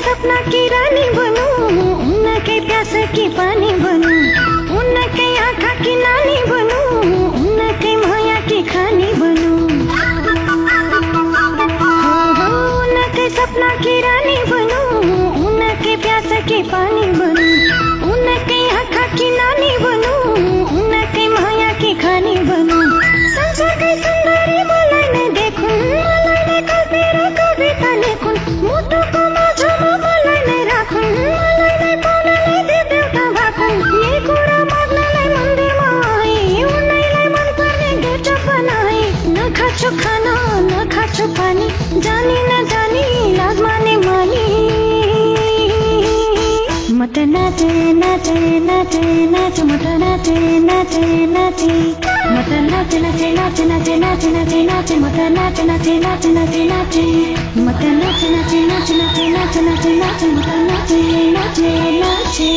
सपना की रानी बनूं, उनके प्यास की पानी बनूं, उनके आँखा की नानी बनूं, उनके माया की खानी बनूं। उनके सपना की रानी बनूं, उनके प्यास की पानी बनूं, उनके आँखा की नानी बनूं, उनके माया की खानी बनूं। संसार की सुंदरी मलाई ने देखूं, मलाई ने कल्पेरा कविता लेखूं, मोटो को खाना न खाछु पानी, जानी न जानी लाज माने मानी। मत नाचे नाचे नाचे नाच, मत नाचे नाचे नाचे, मत नाचे नाचे नाचे नाचे नाचे नाचे नाचे, मत नाचे नाचे नाचे नाचे नाचे, मत नाचे नाचे नाचे नाचे नाचे नाचे नाचे, मत नाचे नाचे नाचे।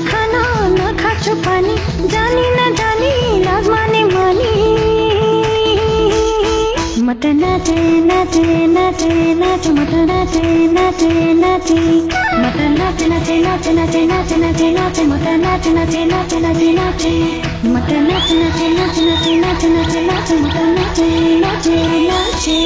खाना न खाछु पानी, जानी न जानी लाज माने मानी। मत नाचे नाचे नाचे नाच, मत नाचे नाचे नाचे, मत नाचे नाचे नाचे नाचे नाचे नाचे नाचे, मत नाचे नाचे नाचे नाचे नाचे, मत नाचे नाचे नाचे नाचे नाचे नाचे नाचे, मत नाचे नाचे नाचे।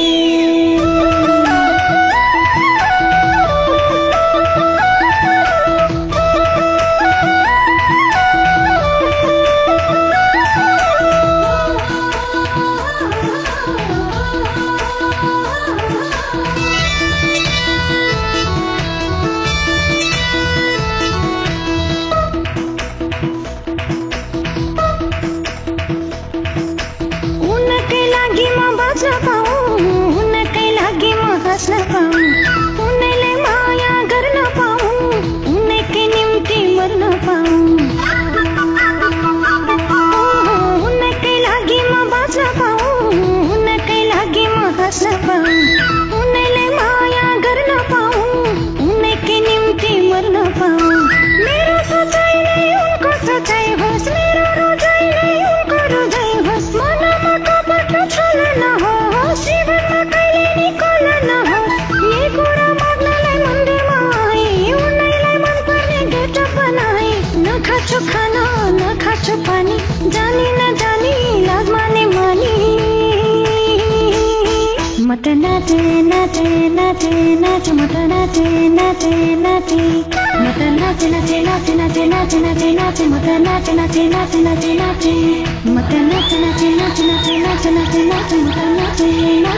न पाऊं, उनले माया कर न पाऊं, उनके निमती मर न पाऊं, उनके लागी मां बाज न पाऊं, उनके लागी मां हंस न पाऊं, उनले माया कर न पाऊं, उनके निमती मर न पाऊं। मेरा सच्चाई नहीं उनको सच्चाई बस, मेरा रोजाई नहीं उनको रोजाई बस, मना मका बट छल न हो, जीवन में कैले निकल न हो। ये कुरा माग्नलाई मंदे माई, उनैलाई मन पर्ने गेट बनाई। न खाछु खाना न खाछु पानी, जानी न जानी लाज माने मानी। मत नाचे नाचे नाचे नाच, मत नाचे नाचे नाचे, मत नाचे नाचे नाचे नाचे नाचे नाचे नाचे, मत नाचे नाचे नाचे नाचे नाचे, मत नाचे नाचे नाचे नाचे नाचे नाचे नाचे, मत नाचे नाचे।